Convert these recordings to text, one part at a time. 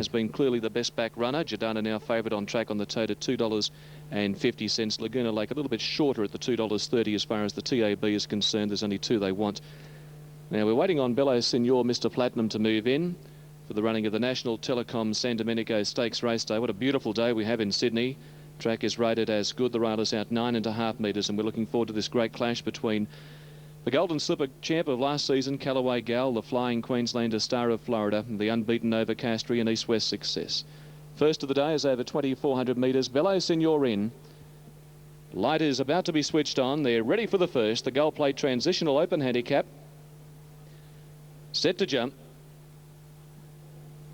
has been clearly the best back runner. Jadana now favoured on track on the tote at $2.50. Laguna Lake a little bit shorter at the $2.30 as far as the TAB is concerned. There's only two they want. Now we're waiting on Bello Signor, Mr. Platinum, to move in for the running of the National Telecom San Domenico Stakes Race Day. What a beautiful day we have in Sydney. Track is rated as good. The rail is out 9.5 metres, and we're looking forward to this great clash between the Golden Slipper champ of last season, Callaway Gal, the Flying Queenslander Star of Florida, and the unbeaten Nova Castry and East West Success. First of the day is over 2,400 metres. Bello Signor in. Light is about to be switched on. They're ready for the first. The gold plate transitional open handicap. Set to jump.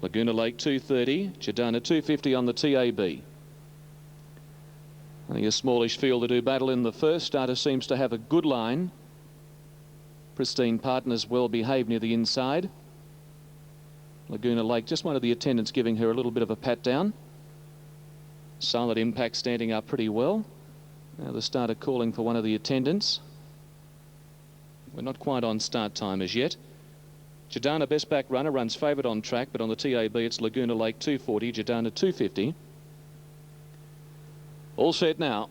Laguna Lake 230, Jadana 250 on the TAB. I think a smallish field to do battle in the first. Starter seems to have a good line. Pristine Partners well behaved near the inside. Laguna Lake, just one of the attendants giving her a little bit of a pat down. Silent Impact standing up pretty well. Now the starter calling for one of the attendants. We're not quite on start time as yet. Jadana, best back runner, runs favoured on track, but on the TAB it's Laguna Lake 240, Jadana 250. All set now.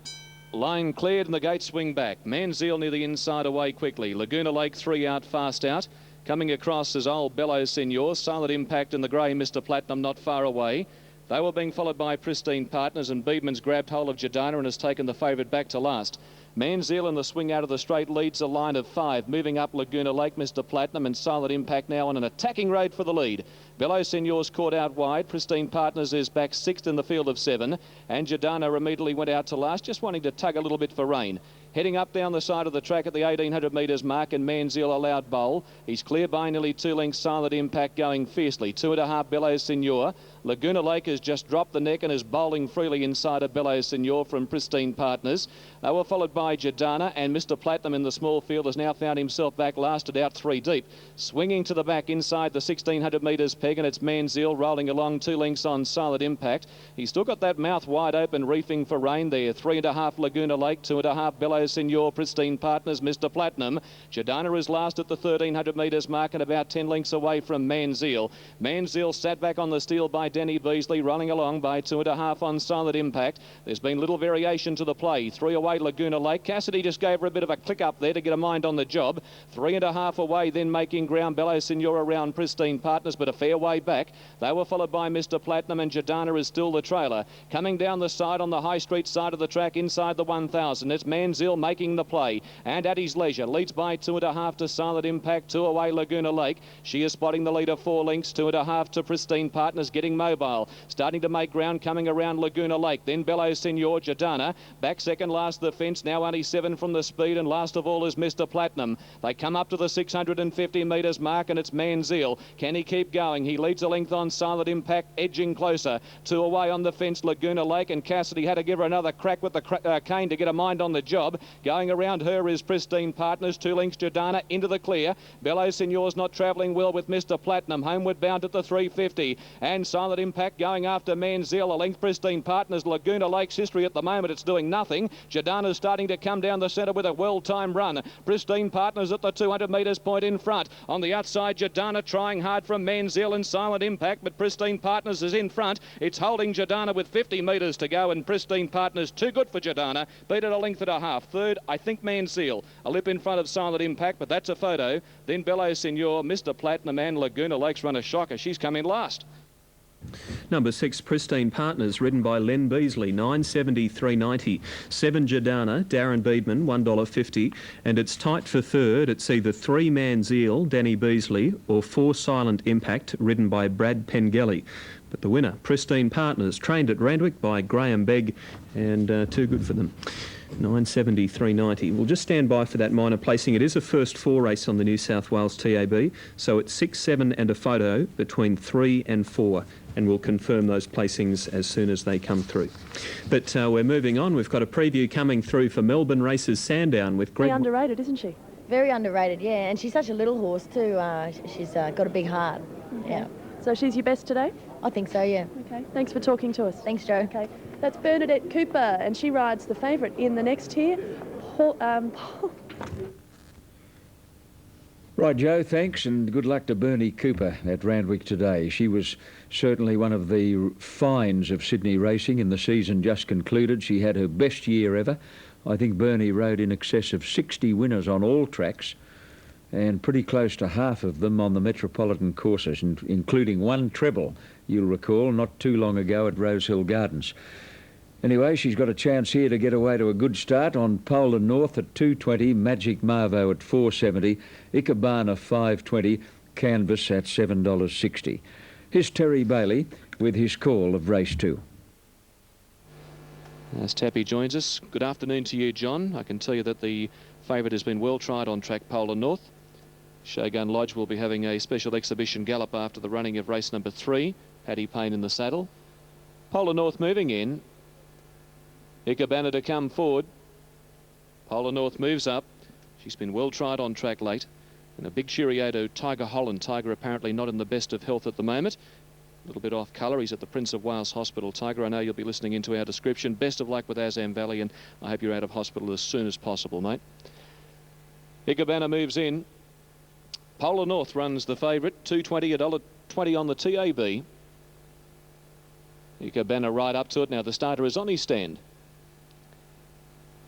Line cleared and the gates swing back. Manziel near the inside, away quickly. Laguna Lake 3 out, fast out. Coming across is old Bello Signor. Silent Impact in the grey, Mr. Platinum not far away. They were being followed by Pristine Partners, and Beedman's grabbed hold of Jadana and has taken the favourite back to last. Manziel in the swing out of the straight leads a line of 5. Moving up Laguna Lake, Mr. Platinum, and Silent Impact now on an attacking raid for the lead. Bello Signor's caught out wide. Pristine Partners is back 6th in the field of 7. And Jadana immediately went out to last, just wanting to tug a little bit for rain. Heading up down the side of the track at the 1,800 metres mark, and Manziel allowed bowl. He's clear by nearly 2 lengths. Silent Impact going fiercely. 2.5 Bello Signor. Laguna Lake has just dropped the neck and is bowling freely inside of Bello Signor from Pristine Partners. They were followed by Jadana, and Mr. Platinum in the small field has now found himself back lasted out 3 deep. Swinging to the back inside the 1,600 metres peg, and it's Manziel rolling along 2 lengths on Silent Impact. He's still got that mouth wide open, reefing for rain there. 3.5 Laguna Lake, 2.5 Bello Signor, Pristine Partners, Mr. Platinum. Jadana is last at the 1,300 metres mark and about 10 lengths away from Manziel. Manziel sat back on the steel by Danny Beasley, rolling along by 2.5 on Silent Impact. There's been little variation to the play. 3 away Laguna Lake. Cassidy just gave her a bit of a click up there to get a mind on the job. 3.5 away, then making ground Bello Signor around Pristine Partners, but a fair way back. They were followed by Mr. Platinum, and Jadana is still the trailer. Coming down the side on the High Street side of the track inside the 1,000. It's Manziel making the play, and at his leisure leads by 2.5 to Silent Impact. 2 away Laguna Lake. She is spotting the leader 4 lengths. 2.5 to Pristine Partners, getting mobile, starting to make ground coming around Laguna Lake. Then Bello Signor. Jadana back second last the fence, now only 7 from the speed, and last of all is Mr. Platinum. They come up to the 650 metres mark, and it's Manziel. Can he keep going? He leads a length on Silent Impact, edging closer. 2 away on the fence Laguna Lake, and Cassidy had to give her another crack with the cane to get a mind on the job. Going around her is Pristine Partners. 2 lengths Jadana into the clear. Bello Signor's not travelling well with Mr. Platinum. Homeward bound at the 350, and Silent Impact going after Manziel. A length Pristine Partners. Laguna Lake's history at the moment, it's doing nothing. Jadana's starting to come down the centre with a well-timed run. Pristine Partners at the 200 metres point in front. On the outside, Jadana trying hard from Manziel and Silent Impact, but Pristine Partners is in front. It's holding Jadana with 50 metres to go, and Pristine Partners too good for Jadana. Beat it a length and a half. Third, I think Manziel. A lip in front of Silent Impact, but that's a photo. Then Bello Signor, Mr. Platinum, and Laguna Lake's run a shocker. She's come in last. Number 6, Pristine Partners, ridden by Len Beasley, 970, 390. 7 Jadana, Darren Beedman, $1.50. And it's tight for third. It's either 3 Manziel, Danny Beasley, or 4 Silent Impact, ridden by Brad Pengelly. But the winner, Pristine Partners, trained at Randwick by Graham Begg, and too good for them. 970, 390. We'll just stand by for that minor placing. It is a first 4 race on the New South Wales TAB, so it's 6, 7 and a photo between 3 and 4. And we'll confirm those placings as soon as they come through. But we're moving on. We've got a preview coming through for Melbourne Races Sandown with Greg. Very underrated, isn't she? Very underrated, yeah. And she's such a little horse too. She's got a big heart. Okay. Yeah. So she's your best today? I think so, yeah. Okay. Thanks for talking to us. Thanks, Joe. Okay. That's Bernadette Cooper, and she rides the favourite in the next tier, Right, Joe, thanks, and good luck to Bernie Cooper at Randwick today. She was certainly one of the finds of Sydney racing in the season just concluded. She had her best year ever. I think Bernie rode in excess of 60 winners on all tracks, and pretty close to half of them on the metropolitan courses, including one treble, you'll recall, not too long ago at Rosehill Gardens. Anyway, she's got a chance here to get away to a good start on Polar North at 2.20, Magic Marvo at 4.70, Ikebana 5.20, Canvas at $7.60. Here's Terry Bailey with his call of race 2. As Tappy joins us, good afternoon to you, John. I can tell you that the favourite has been well tried on track Polar North. Shogun Lodge will be having a special exhibition gallop after the running of race number 3. Paddy Payne in the saddle. Polar North moving in. Ikebana to come forward. Polar North moves up. She's been well tried on track late. And a big Chirioto, Tiger Holland. Tiger apparently not in the best of health at the moment. A little bit off colour. He's at the Prince of Wales Hospital. Tiger, I know you'll be listening into our description. Best of luck with Azam Valley, and I hope you're out of hospital as soon as possible, mate. Ikebana moves in. Polar North runs the favourite. $2.20, $1.20 on the TAB. Ikebana right up to it. Now the starter is on his stand.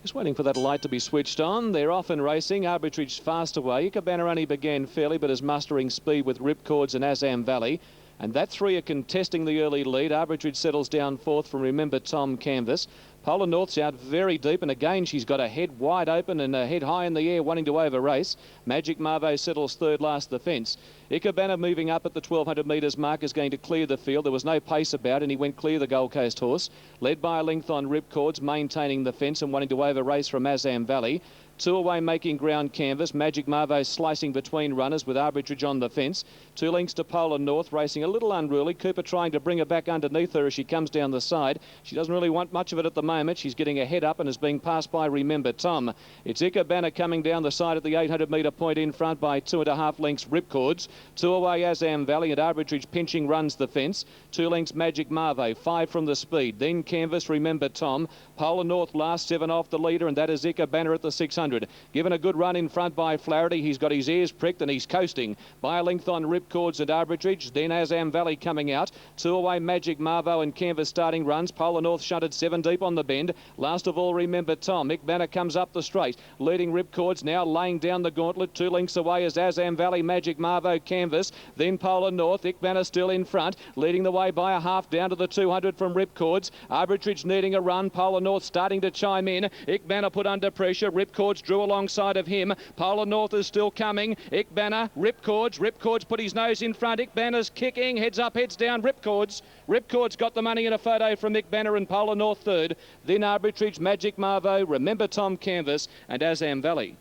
Just waiting for that light to be switched on. They're off and racing. Arbitrage fast away. Ikebana only began fairly, but is mustering speed with Ripcords and Azam Valley. And that 3 are contesting the early lead. Arbitrage settles down 4th from Remember Tom Canvas. Polar North's out very deep, and again she's got a head wide open and a head high in the air wanting to over race. Magic Marvo settles 3rd last the fence. Ikebana moving up at the 1200 metres mark is going to clear the field. There was no pace about, and he went clear the Gold Coast horse. Led by a length on Ripcords, maintaining the fence and wanting to over race from Azam Valley. 2 away making ground Canvas. Magic Marvo slicing between runners with Arbitrage on the fence. 2 lengths to Polar North, racing a little unruly. Cooper trying to bring her back underneath her as she comes down the side. She doesn't really want much of it at the moment. She's getting a head up and is being passed by Remember Tom. It's Ikebana coming down the side at the 800 metre point in front by 2.5 lengths Ripcords. 2 away Azam Valley, and Arbitrage pinching runs the fence. 2 lengths Magic Marvo, 5 from the speed. Then Canvas, Remember Tom. Polar North last 7 off the leader, and that is Ikebana at the 600. Given a good run in front by Flaherty. He's got his ears pricked and he's coasting by a length on Ripcords and Arbitrage. Then Azam Valley coming out. 2 away Magic Marvo and Canvas starting runs. Polar North shunted 7 deep on the bend. Last of all, Remember Tom. Ikebana comes up the straight, leading Ripcords, now laying down the gauntlet. 2 lengths away is Azam Valley, Magic Marvo, Canvas. Then Polar North. Ikebana still in front, leading the way by a half down to the 200 from Ripcords. Arbitrage needing a run. Polar North starting to chime in. Ikebana put under pressure. Ripcords drew alongside of him. Polar North is still coming. Ikebana, Ripcords. Ripcords put his nose in front. Ikebana's kicking. Heads up, heads down. Ripcords. Ripcords got the money in a photo from Ikebana and Polar North 3rd. Then Arbitrage, Magic Marvo, Remember Tom Canvas and Azam Valley.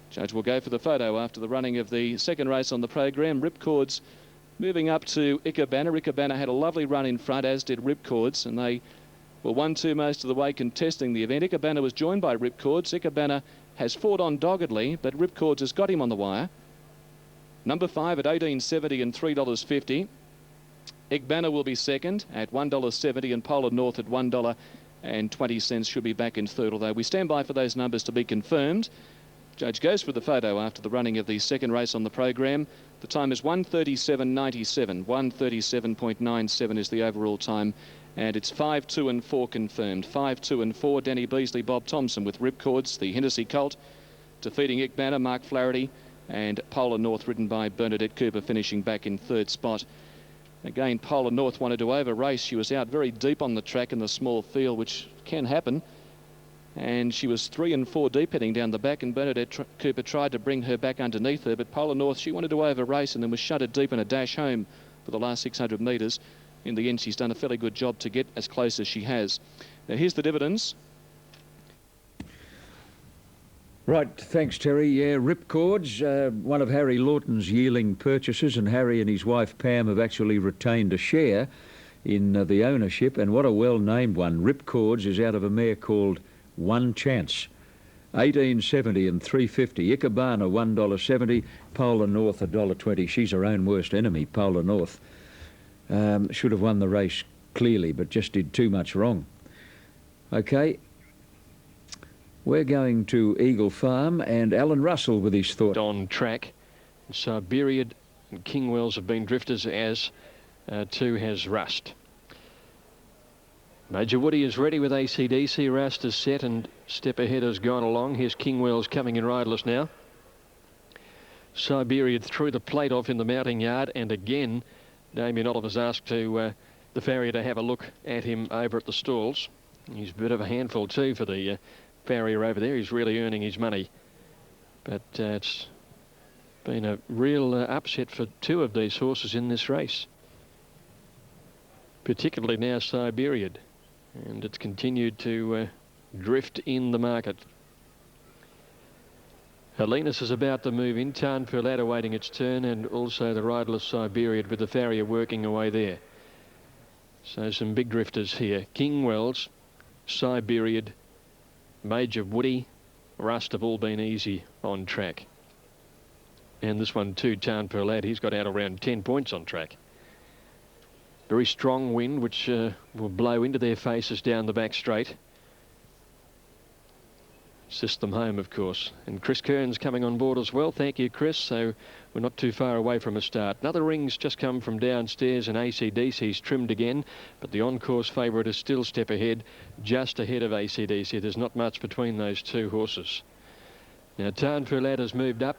Judge will go for the photo after the running of the second race on the program. Ripcords moving up to Ikebana. Ikebana had a lovely run in front, as did Ripcords, and they were 1-2 most of the way contesting the event. Ikebana was joined by Ripcords. Ikebana has fought on doggedly, but Ripcords has got him on the wire. Number 5 at $18.70 and $3.50. Ikebana will be second at $1.70, and Polar North at $1.20 should be back in 3rd, although we stand by for those numbers to be confirmed. Judge goes for the photo after the running of the second race on the program. The time is 1:37.97. 1:37.97 is the overall time. And it's 5, 2 and 4 confirmed. 5, 2 and 4, Danny Beasley, Bob Thompson with Ripcords, the Hennessy Colt, defeating Ikebana, Mark Flaherty, and Polar North ridden by Bernadette Cooper, finishing back in 3rd spot. Again, Polar North wanted to over race. She was out very deep on the track in the small field, which can happen. And she was 3 and 4 deep heading down the back, and Bernadette Cooper tried to bring her back underneath her, but Polar North, she wanted to over race and then was shunted deep in a dash home for the last 600 metres. In the end, she's done a fairly good job to get as close as she has. Now, here's the dividends. Right, thanks, Terry. Yeah, Ripcords, one of Harry Lawton's yearling purchases, and Harry and his wife Pam have actually retained a share in the ownership, and what a well-named one. Ripcords is out of a mare called One Chance. $18.70 and $3.50. Ikebana $1.70. Polar North $1.20. She's her own worst enemy, Polar North. Should have won the race clearly, but just did too much wrong. Okay. We're going to Eagle Farm and Alan Russell with his thought. On track, Siberian and Kingwells have been drifters, as too has Rust. Major Woody is ready with ACDC. Rust is set and Step Ahead has gone along. Here's Kingwells coming in riderless now. Siberian threw the plate off in the mounting yard, and again Damien Oliver's asked the farrier to have a look at him over at the stalls. He's a bit of a handful too for the farrier over there. He's really earning his money, but it's been a real upset for two of these horses in this race, particularly now Siberian, and it's continued to drift in the market. Helenas is about to move in. Tarn Perlat awaiting its turn, and also the riderless Siberian with the farrier working away there. So some big drifters here. Kingwells, Siberian, Major Woody, Rust have all been easy on track. And this one too, Tarn Perlat, he's got out around 10 points on track. Very strong wind, which will blow into their faces down the back straight. System home, of course. And Chris Kearns coming on board as well. Thank you, Chris. So we're not too far away from a start. Another ring's just come from downstairs, and ACDC's trimmed again, but the on-course favourite is still Step Ahead, just ahead of ACDC. There's not much between those two horses. Now Tarn Perlat has moved up.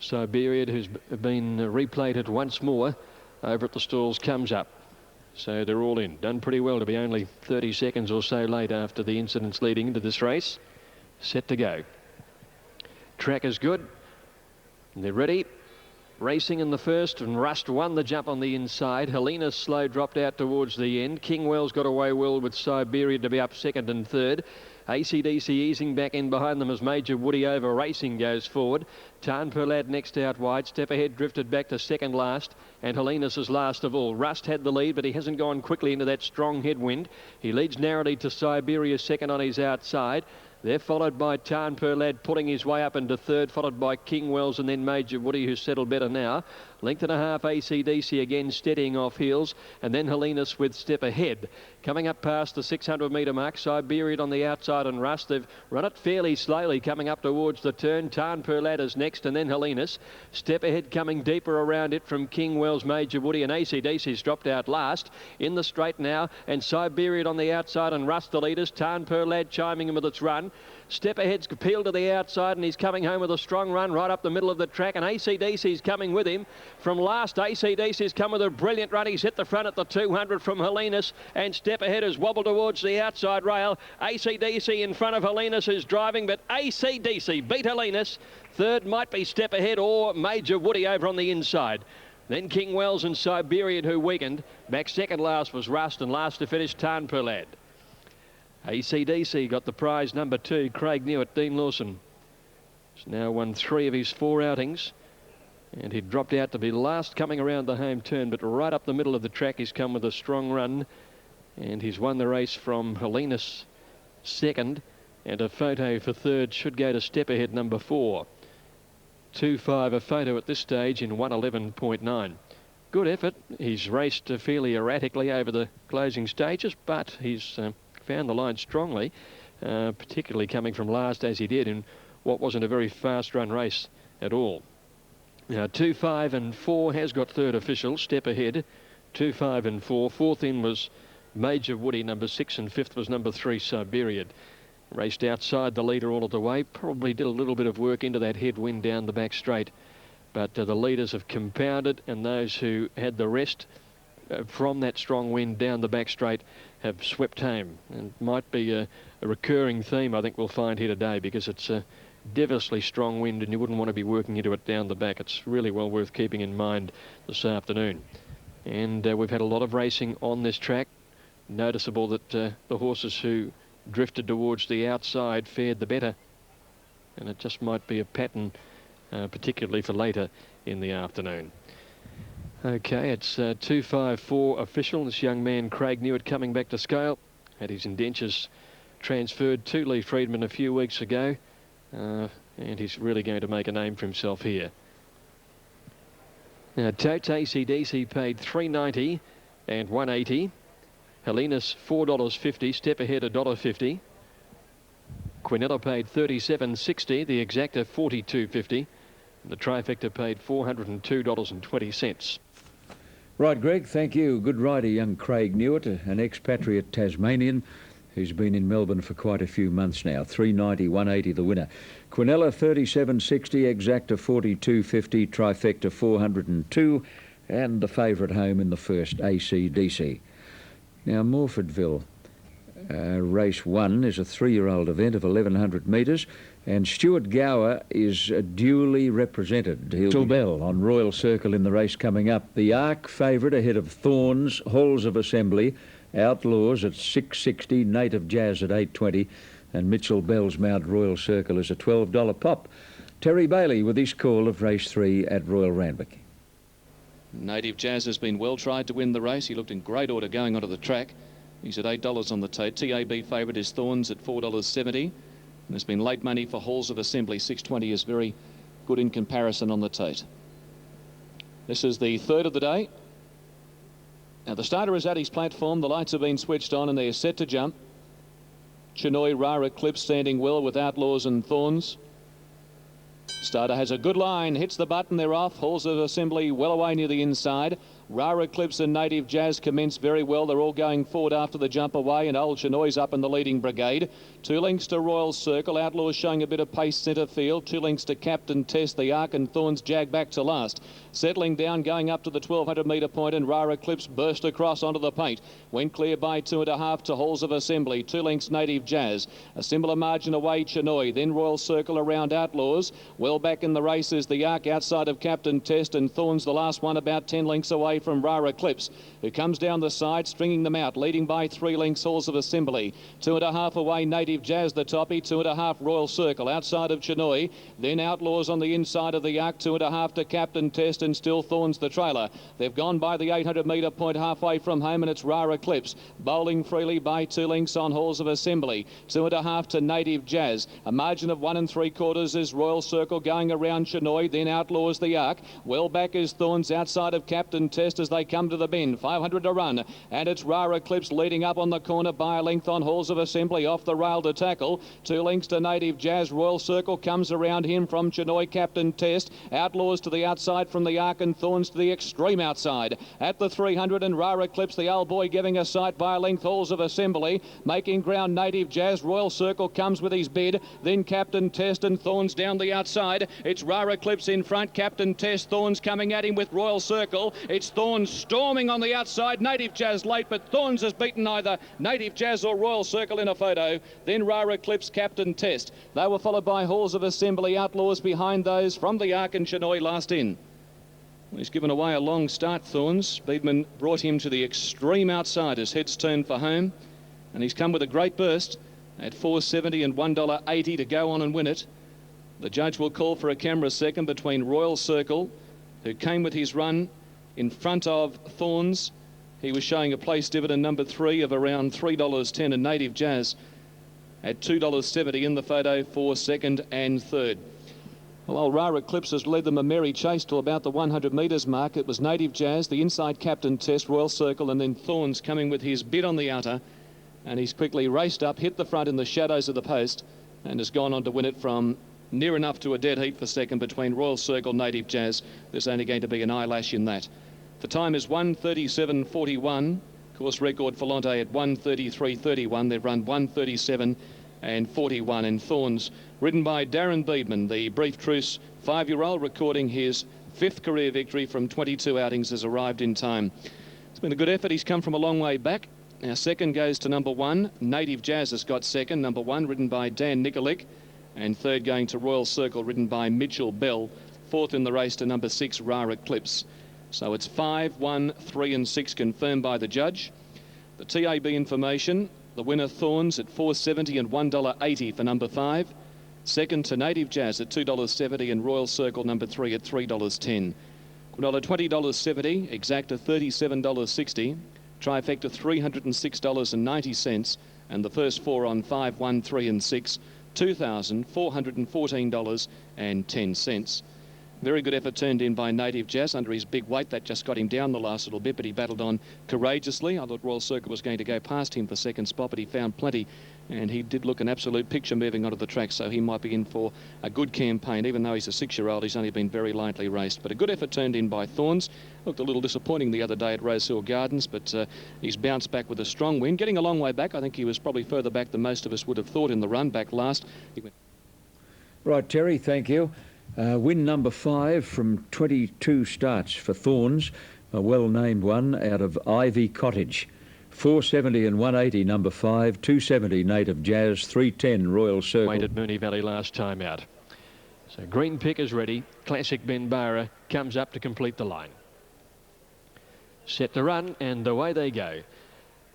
Siberian, who's been replated once more over at the stalls, comes up. So they're all in. Done pretty well to be only 30 seconds or so late after the incidents leading into this race. Set to go. Track is good. And they're ready. Racing in the first, and Rust won the jump on the inside. Helena's slow dropped out towards the end. Kingwells got away well with Siberian to be up second and third. ACDC easing back in behind them as Major Woody over Racing goes forward. Tarn Perlat next out wide. Step Ahead drifted back to second last, and Helenas is last of all. Rust had the lead, but he hasn't gone quickly into that strong headwind. He leads narrowly to Siberia second on his outside. They're followed by Tarn Perlat pulling his way up into third, followed by Kingwells and then Major Woody, who's settled better now. Length and a half ACDC again steadying off heels, and then Helenas with Step Ahead. Coming up past the 600 metre mark, Siberian on the outside and Rust. They've run it fairly slowly coming up towards the turn. Tarn Perlat is next and then Helenas. Step Ahead coming deeper around it from Kingwells, Major Woody, and ACDC's dropped out last. In the straight now, and Siberian on the outside and Rust the leaders. Tarn Perlat chiming in with its run. Step Ahead's peeled to the outside, and he's coming home with a strong run right up the middle of the track, and ACDC's coming with him. From last, ACDC's come with a brilliant run. He's hit the front at the 200 from Helenas, and Step Ahead has wobbled towards the outside rail. ACDC in front of Helenas is driving, but ACDC beat Helenas. Third might be Step Ahead or Major Woody over on the inside. Then Kingwells and Siberian, who weakened. Back second last was Rust, and last to finish Tarn Perlat. ACDC got the prize number 2, Craig Newitt, Dean Lawson. He's now won 3 of his 4 outings, and he dropped out to be last coming around the home turn, but right up the middle of the track he's come with a strong run, and he's won the race from Helenas second, and a photo for third should go to Step Ahead number 4. 2.5 a photo at this stage in 1:11.9. Good effort. He's raced fairly erratically over the closing stages, but he's found the line strongly, particularly coming from last as he did in what wasn't a very fast run race at all. Now 2, 5 and 4 has got third official. Step Ahead 2, 5 and 4. Fourth in was Major Woody, number 6, and fifth was number 3 Siberian. Raced outside the leader all of the way, probably did a little bit of work into that headwind down the back straight, but the leaders have compounded, and those who had the rest from that strong wind down the back straight have swept home. And might be a recurring theme I think we'll find here today, because it's a devilishly strong wind and you wouldn't want to be working into it down the back. It's really well worth keeping in mind this afternoon. And we've had a lot of racing on this track. Noticeable that the horses who drifted towards the outside fared the better, and it just might be a pattern particularly for later in the afternoon. Okay, it's 2.54 official. This young man, Craig Newitt, coming back to scale. Had his indentures transferred to Lee Friedman a few weeks ago, and he's really going to make a name for himself here. Now, Totes ACDC paid $3.90 and $1.80. Helenas $4.50. Step Ahead $1.50. Quinella paid $37.60, the exacta $42.50. The trifecta paid $402.20. Right, Greg, thank you. Good rider, young Craig Newitt, an expatriate Tasmanian who's been in Melbourne for quite a few months now. 390, 180 the winner. Quinella 37.60, exacta 42.50, trifecta 402, and the favourite home in the first, ACDC. Now, Morphettville, race 1 is a 3-year-old event of 1,100 metres, and Stuart Gower is duly represented. Little Bell on Royal Circle in the race coming up. The Arc favourite ahead of Thorns, Halls of Assembly, Outlaws at 6.60, Native Jazz at 8.20, and Mitchell Bell's Mount Royal Circle is a $12 pop. Terry Bailey with his call of race 3 at Royal Randwick. Native Jazz has been well tried to win the race. He looked in great order going onto the track. He's at $8 on the tote. TAB favourite is Thorns at $4.70. And there's been late money for Halls of Assembly. 6.20 is very good in comparison on the tote. This is the third of the day. Now the starter is at his platform. The lights have been switched on and they're set to jump. Chinoy Rara Clip standing well with Outlaws and Thorns. Starter has a good line, hits the button, they're off. Halls of Assembly well away near the inside. Rara Clips and Native Jazz commence very well. They're all going forward after the jump away, and Old Chinoy's up in the leading brigade. 2 lengths to Royal Circle. Outlaws showing a bit of pace centre field. 2 lengths to Captain Test. The Arc and Thorns jag back to last. Settling down, going up to the 1,200 metre point, and Rara Clips burst across onto the paint. Went clear by 2.5 to Halls of Assembly. 2 lengths Native Jazz. A similar margin away Chinoy. Then Royal Circle around Outlaws. Well back in the race is the Arc outside of Captain Test, and Thorns the last one about 10 lengths away from Rara Clips, who comes down the side, stringing them out, leading by 3 lengths Halls of Assembly. 2.5 away Native Jazz, the toppy. 2.5 Royal Circle outside of Chinoy. Then Outlaws on the inside of the Arc. 2.5 to Captain Test, and still Thorns the trailer. They've gone by the 800 metre point halfway from home, and it's Rara Clips bowling freely by 2 lengths on Halls of Assembly. 2.5 to Native Jazz. A margin of 1 3/4 is Royal Circle going around Chinoy. Then Outlaws the Arc. Well back is Thorns outside of Captain Test as they come to the bend. 500 to run, and it's Rara Clips leading up on the corner by a length on Halls of Assembly. Off the rail to tackle. 2 lengths to Native Jazz. Royal Circle comes around him from Chinoy. Captain Test. Outlaws to the outside from the Arc, and Thorns to the extreme outside. At the 300, and Rara Clips, the old boy, giving a sight by a length. Halls of Assembly making ground. Native Jazz. Royal Circle comes with his bid. Then Captain Test and Thorns down the outside. It's Rara Clips in front. Captain Test. Thorns coming at him with Royal Circle. It's Thorns storming on the outside. Native Jazz late, but Thorns has beaten either Native Jazz or Royal Circle in a photo. Then Rara Clips, Captain Test. They were followed by Halls of Assembly. Outlaws behind those from the Arc and Chinoy last in. He's given away a long start, Thorns. Speedman brought him to the extreme outside as heads turned for home, and he's come with a great burst at $4.70 and $1.80 to go on and win it. The judge will call for a camera second between Royal Circle, who came with his run in front of Thorns. He was showing a place dividend number 3 of around $3.10, and Native Jazz at $2.70 in the photo for second and third. Well, Rara Clips has led them a merry chase to about the 100 metres mark. It was Native Jazz, the inside Captain Test, Royal Circle, and then Thorns coming with his bid on the outer. And he's quickly raced up, hit the front in the shadows of the post, and has gone on to win it from near enough to a dead heat for second between Royal Circle, Native Jazz. There's only going to be an eyelash in that. The time is 1:37.41. Course record for Lonte at 1:33.31. They've run 1:37.41. And Thorns, ridden by Darren Beedman, the brief truce 5-year-old, recording his 5th career victory from 22 outings, has arrived in time. It's been a good effort. He's come from a long way back. Now second goes to number 1. Native Jazz has got second. Number 1 ridden by Dan Nikolic. And third going to Royal Circle, ridden by Mitchell Bell. Fourth in the race to number 6, Rara Clips. So it's 5, 1, 3 and 6 confirmed by the judge. The TAB information, the winner Thorns at $4.70 and $1.80 for number 5. Second to Native Jazz at $2.70 and Royal Circle number 3 at $3.10. Quinella $20.70, exacta $37.60, trifecta $306.90, and the first 4 on 5, 1, 3 and 6, $2,414.10. Very good effort turned in by Native Jazz under his big weight. That just got him down the last little bit, but he battled on courageously. I thought Royal Circuit was going to go past him for second spot, but he found plenty, and he did look an absolute picture moving onto the track, so he might be in for a good campaign. Even though he's a 6-year-old, he's only been very lightly raced. But a good effort turned in by Thorns. Looked a little disappointing the other day at Rosehill Gardens, but he's bounced back with a strong win. Getting a long way back. I think he was probably further back than most of us would have thought in the run back last. Right, Terry, thank you. Win number 5 from 22 starts for Thorns, a well-named one out of Ivy Cottage. 470 and 180, number 5, 270 Native Jazz, 310 Royal Circle. Wait at Moonee Valley last time out. So Green Pick is ready. Classic Benbara comes up to complete the line. Set to run, and away they go.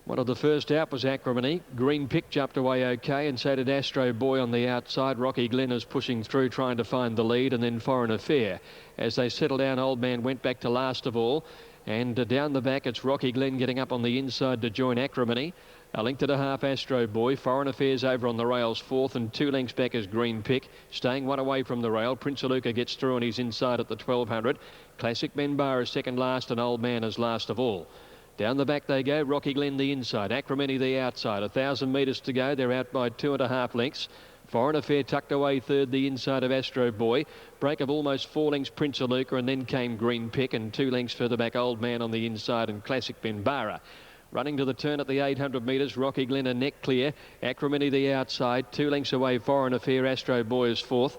One of the first out was Acrimony. Green Pick jumped away okay, and so did Astro Boy on the outside. Rocky Glen is pushing through, trying to find the lead, and then Foreign Affair. As they settle down, Old Man went back to last of all. And down the back, it's Rocky Glen getting up on the inside to join Acrimony. A length and a half, Astro Boy. Foreign Affairs over on the rails, 4th, and 2 lengths back is Green Pick. Staying one away from the rail. Prince Aluka gets through and he's inside at the 1200. Classic Benbar is second last, and Old Man is last of all. Down the back they go. Rocky Glen the inside. Acrimony the outside. 1,000 metres to go. They're out by 2.5 lengths. Foreign Affair tucked away third, the inside of Astro Boy. Break of almost 4 lengths, Prince Aluka, and then came Green Pick, and 2 lengths further back, Old Man on the inside, and Classic Benbara. Running to the turn at the 800 metres, Rocky Glen a neck clear. Acrimony the outside. 2 lengths away, Foreign Affair. Astro Boy is 4th.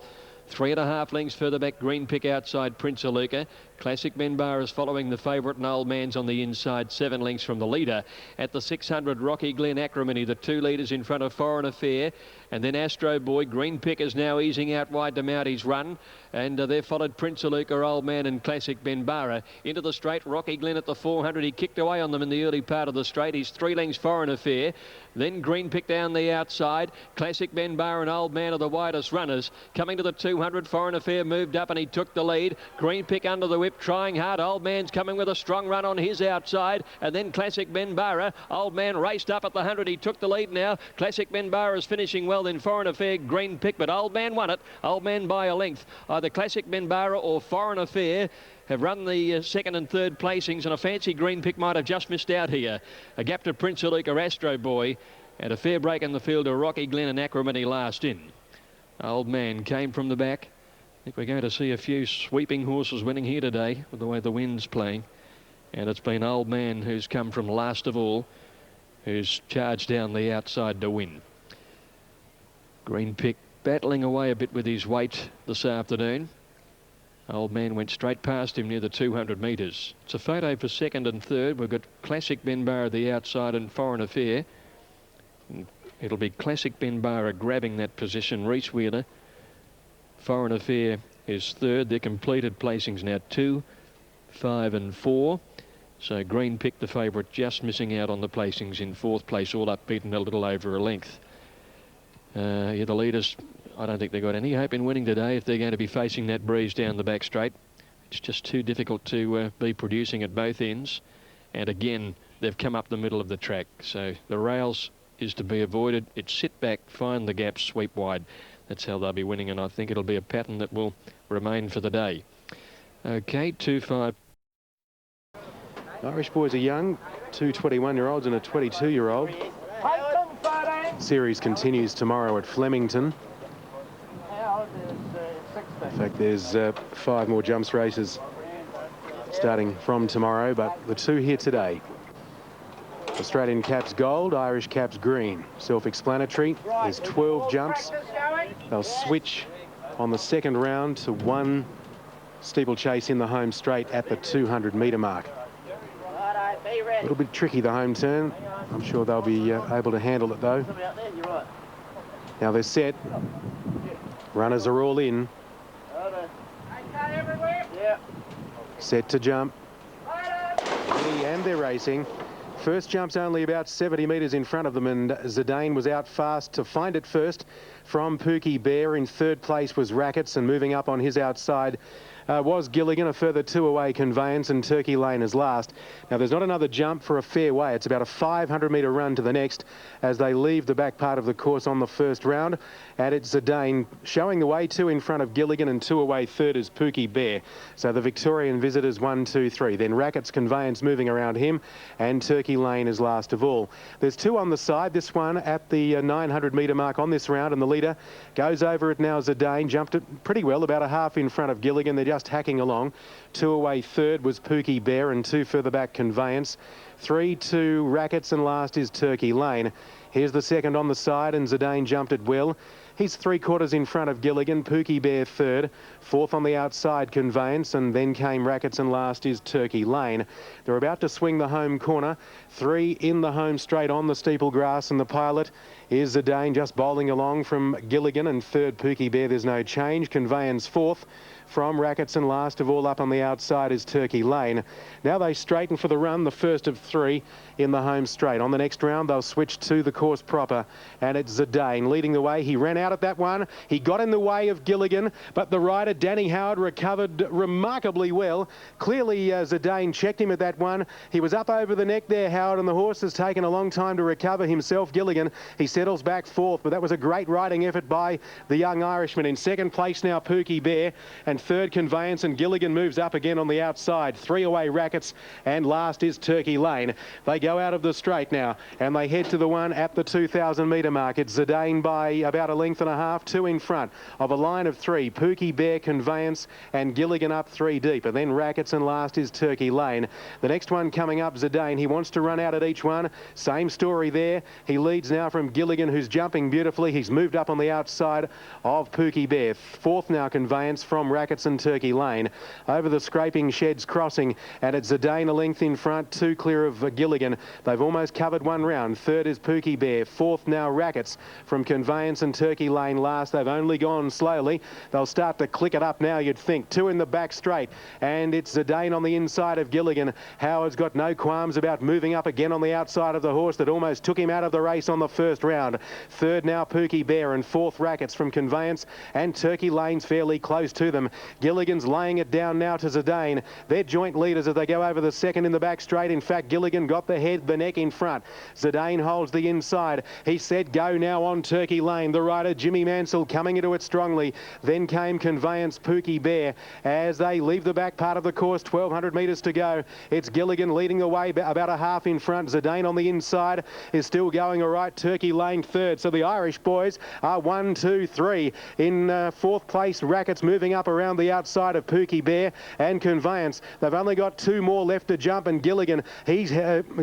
3.5 lengths further back, Green Pick outside, Prince Aluka. Classic Benbar is following the favourite, and Old Man's on the inside, 7 lengths from the leader. At the 600, Rocky Glen, Acrimony, the 2 leaders in front of Foreign Affair. And then Astro Boy. Green Pick is now easing out wide to mount his run. And they're followed Prince Aluka, Old Man, and Classic Benbara. Into the straight, Rocky Glen at the 400. He kicked away on them in the early part of the straight. He's 3 lengths Foreign Affair. Then Green Pick down the outside. Classic Benbara and Old Man are the widest runners. Coming to the 200, Foreign Affair moved up and he took the lead. Green Pick under the whip, trying hard. Old Man's coming with a strong run on his outside. And then Classic Benbara. Old Man raced up at the 100. He took the lead now. Classic Benbara is finishing well. Then Foreign Affair, Green Pick, but Old Man won it. Old Man by a length. Either Classic Benbara or Foreign Affair have run the second and third placings, and a fancy Green Pick might have just missed out here. A gap to Prince Aluka, Astro Boy, and a fair break in the field to Rocky Glen and Acrimony last in. Old Man came from the back. I think we're going to see a few sweeping horses winning here today with the way the wind's playing. And it's been Old Man who's come from last of all, who's charged down the outside to win. Green Pick battling away a bit with his weight this afternoon. Old Man went straight past him near the 200 metres. It's a photo for second and third. We've got Classic Benbara the outside and Foreign Affair. And it'll be Classic Benbara grabbing that position. Reese Wheeler. Foreign Affair is third. Their completed placings now 2, 5 and 4. So Green Pick, the favourite, just missing out on the placings in 4th place, all up beaten a little over a length. Yeah, the leaders, I don't think they've got any hope in winning today if they're going to be facing that breeze down the back straight. It's just too difficult to be producing at both ends. And again, they've come up the middle of the track. So the rails is to be avoided. It's sit back, find the gaps, sweep wide. That's how they'll be winning, and I think it'll be a pattern that will remain for the day. Okay, 2-5. Irish boys are young, 2 21-year-olds and a 22-year-old. Series continues tomorrow at Flemington. In fact, there's 5 more jumps races starting from tomorrow, but the 2 here today. Australian caps gold, Irish caps green. Self-explanatory. There's 12 jumps. They'll switch on the second round to 1 steeplechase in the home straight at the 200-metre mark. A little bit tricky, the home turn. I'm sure they'll be able to handle it, though. Now they're set. Runners are all in. Set to jump. And they're racing. First jump's only about 70 metres in front of them, and Zidane was out fast to find it first from Pookie Bear. In third place was Rackets, and moving up on his outside, was Gilligan, a further 2 away Conveyance, and Turkey Lane is last. Now, there's not another jump for a fair way. It's about a 500-metre run to the next as they leave the back part of the course on the first round. And it's Zidane showing the way, 2 in front of Gilligan, and 2 away third is Pookie Bear. So the Victorian visitors 1, 2, 3. Then Rackets Conveyance moving around him, and Turkey Lane is last of all. There's 2 on the side. This one at the 900-metre mark on this round, and the leader goes over it now. Zidane jumped it pretty well, about a half in front of Gilligan. They're just hacking along. 2 away third was Pookie Bear, and 2 further back Conveyance. 3, 2 Rackets, and last is Turkey Lane. Here's the second on the side, and Zidane jumped it well. He's 3/4 in front of Gilligan, Pookie Bear third, fourth on the outside Conveyance, and then came Rackets, and last is Turkey Lane. They're about to swing the home corner. 3 in the home straight on the steeple grass, and the pilot is Zidane just bowling along from Gilligan, and third Pookie Bear. There's no change. Conveyance fourth from Rackets, and last of all up on the outside is Turkey Lane. Now they straighten for the run, the first of 3 in the home straight. On the next round, they'll switch to the course proper, and it's Zidane leading the way. He ran out at that one. He got in the way of Gilligan, but the rider, Danny Howard, recovered remarkably well. Clearly, Zidane checked him at that one. He was up over the neck there, Howard, and the horse has taken a long time to recover himself. Gilligan, he settles back fourth, but that was a great riding effort by the young Irishman. In second place now, Pookie Bear, and third Conveyance, and Gilligan moves up again on the outside. 3 away Rackets, and last is Turkey Lane. They go out of the straight now, and they head to the one at the 2,000-metre mark. It's Zidane by about a length and a half, 2 in front of a line of 3. Pookie Bear, Conveyance, and Gilligan up 3 deep, and then Rackets, and last is Turkey Lane. The next one coming up, Zidane. He wants to run out at each one. Same story there. He leads now from Gilligan, who's jumping beautifully. He's moved up on the outside of Pookie Bear. Fourth now Conveyance from Rackets and Turkey Lane. Over the scraping sheds crossing, and it's Zidane a length in front, 2 clear of Gilligan. They've almost covered one round. Third is Pookie Bear. Fourth now Rackets from Conveyance, and Turkey Lane last. They've only gone slowly. They'll start to click it up now, you'd think. 2 in the back straight, and it's Zidane on the inside of Gilligan. Howard's got no qualms about moving up again on the outside of the horse that almost took him out of the race on the first round. Third now Pookie Bear, and fourth Rackets from Conveyance, and Turkey Lane's fairly close to them. Gilligan's laying it down now to Zidane. They're joint leaders as they go over the second in the back straight. In fact, Gilligan got the head, the neck in front. Zidane holds the inside. He said go now on Turkey Lane. The rider, Jimmy Mansell, coming into it strongly. Then came Conveyance, Pookie Bear. As they leave the back part of the course, 1,200 metres to go. It's Gilligan leading the way, about a half in front. Zidane on the inside is still going all right. Turkey Lane third. So the Irish boys are 1, 2, 3. In fourth place, Rackets moving up around the outside of Pookie Bear and Conveyance. They've only got 2 more left to jump, and Gilligan, he's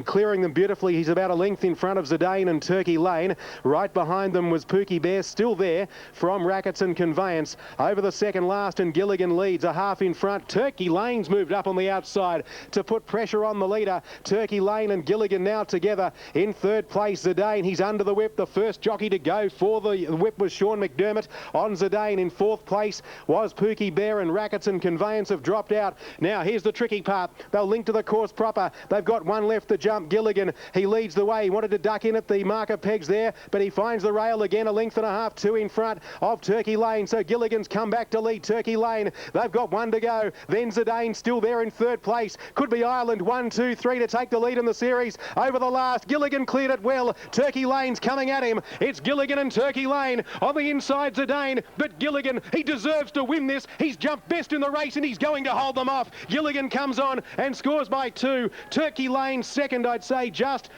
clearing them beautifully. He's about a length in front of Zidane and Turkey Lane. Right behind them was Pookie Bear, still there from Rackets and Conveyance. Over the second last, and Gilligan leads a half in front. Turkey Lane's moved up on the outside to put pressure on the leader. Turkey Lane and Gilligan now together. In third place, Zidane. He's under the whip. The first jockey to go for the whip was Sean McDermott on Zidane. In fourth place was Pookie Bear, and Rackets and Conveyance have dropped out. Now here's the tricky part. They'll link to the course proper. They've got 1 left to jump. Gilligan, he leads the way. He wanted to duck in at the marker pegs there, but he finds the rail again, a length and a half, 2 in front of Turkey Lane. So Gilligan's come back to lead Turkey Lane. They've got 1 to go. Then Zidane still there in third place. Could be Ireland. 1, 2, 3 to take the lead in the series. Over the last, Gilligan cleared it well. Turkey Lane's coming at him. It's Gilligan and Turkey Lane on the inside. Zidane, but Gilligan, he deserves to win this. He's jumped best in the race, and he's going to hold them off. Gilligan comes on and scores by 2. Turkey Lane second, I'd say, just